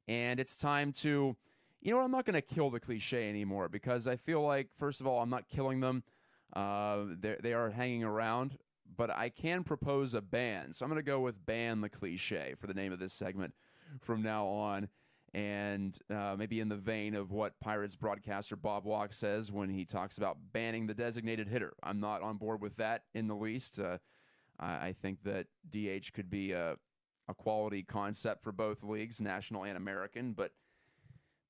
And it's time to, I'm not going to kill the cliche anymore because I feel like, first of all, I'm not killing them. They are hanging around, but I can propose a ban. So I'm going to go with ban the cliche for the name of this segment from now on. And maybe in the vein of what Pirates broadcaster Bob Walk says when he talks about banning the designated hitter. I'm not on board with that in the least. I think that DH could be a quality concept for both leagues, national and American, but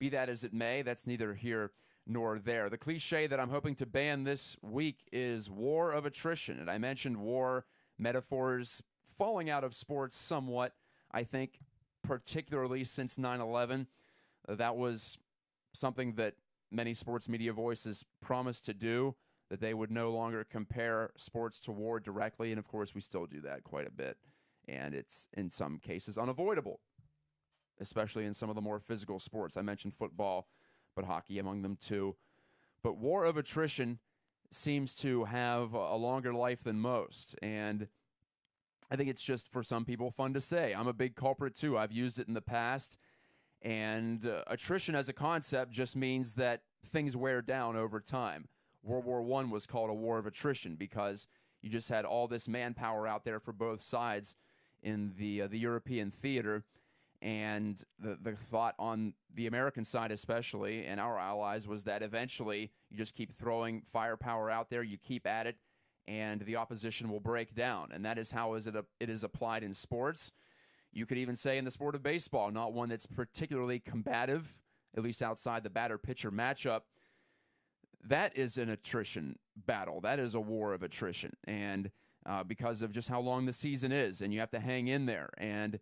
be that as it may, that's neither here nor there. The cliche that I'm hoping to ban this week is war of attrition. And I mentioned war metaphors falling out of sports somewhat, I think, particularly since 9/11. That was something that many sports media voices promised to do, that they would no longer compare sports to war directly. And of course, we still do that quite a bit. And it's, in some cases, unavoidable, especially in some of the more physical sports. I mentioned football, but hockey among them too. But war of attrition seems to have a longer life than most. And I think it's just, for some people, fun to say. I'm a big culprit too. I've used it in the past. And attrition as a concept just means that things wear down over time. World War I was called a war of attrition because you just had all this manpower out there for both sides in the European theater. And the thought on the American side especially, and our allies, was that eventually you just keep throwing firepower out there, you keep at it, and the opposition will break down. And that is how it is applied in sports. You could even say in the sport of baseball, not one that's particularly combative, at least outside the batter-pitcher matchup. That is an attrition battle. That is a war of attrition. And because of just how long the season is, and you have to hang in there. And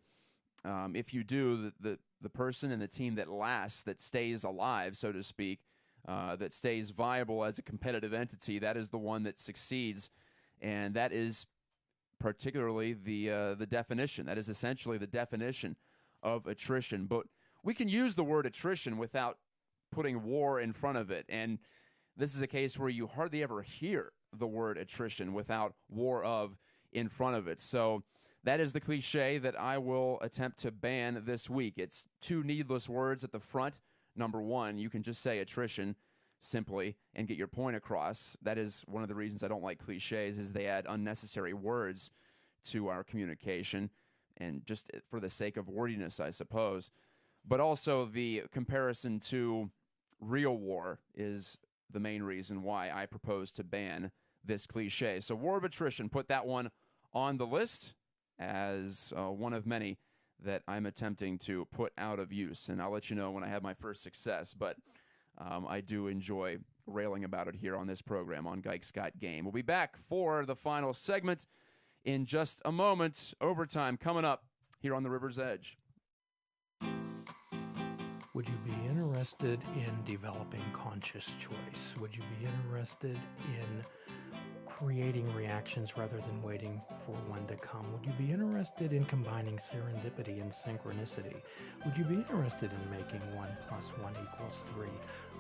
if you do, the person and the team that lasts, that stays alive, so to speak, that stays viable as a competitive entity, that is the one that succeeds. And that is particularly the definition. That is essentially the definition of attrition. But we can use the word attrition without putting war in front of it. And this is a case where you hardly ever hear the word attrition without war of in front of it. So that is the cliche that I will attempt to ban this week. It's two needless words at the front. Number one, you can just say attrition simply and get your point across. That is one of the reasons I don't like cliches, is they add unnecessary words to our communication, and just for the sake of wordiness, I suppose. But also the comparison to real war is the main reason why I propose to ban this cliche. So war of attrition, put that one on the list as one of many that I'm attempting to put out of use. And I'll let you know when I have my first success. But I do enjoy railing about it here on this program on Gikes Got Game. We'll be back for the final segment in just a moment. Overtime coming up here on the River's Edge. Would you be interested in developing conscious choice? Would you be interested in creating reactions rather than waiting for one to come? Would you be interested in combining serendipity and synchronicity? Would you be interested in making 1 + 1 = 3?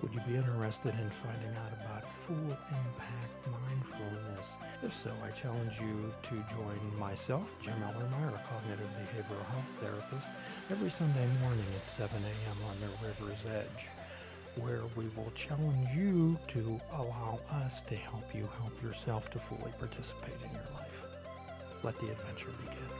Would you be interested in finding out about full impact mindfulness? If so, I challenge you to join myself, Jim Ellermeyer, a cognitive behavioral health therapist, every Sunday morning at 7 a.m. on the River's Edge, where we will challenge you to allow us to help you help yourself to fully participate in your life. Let the adventure begin.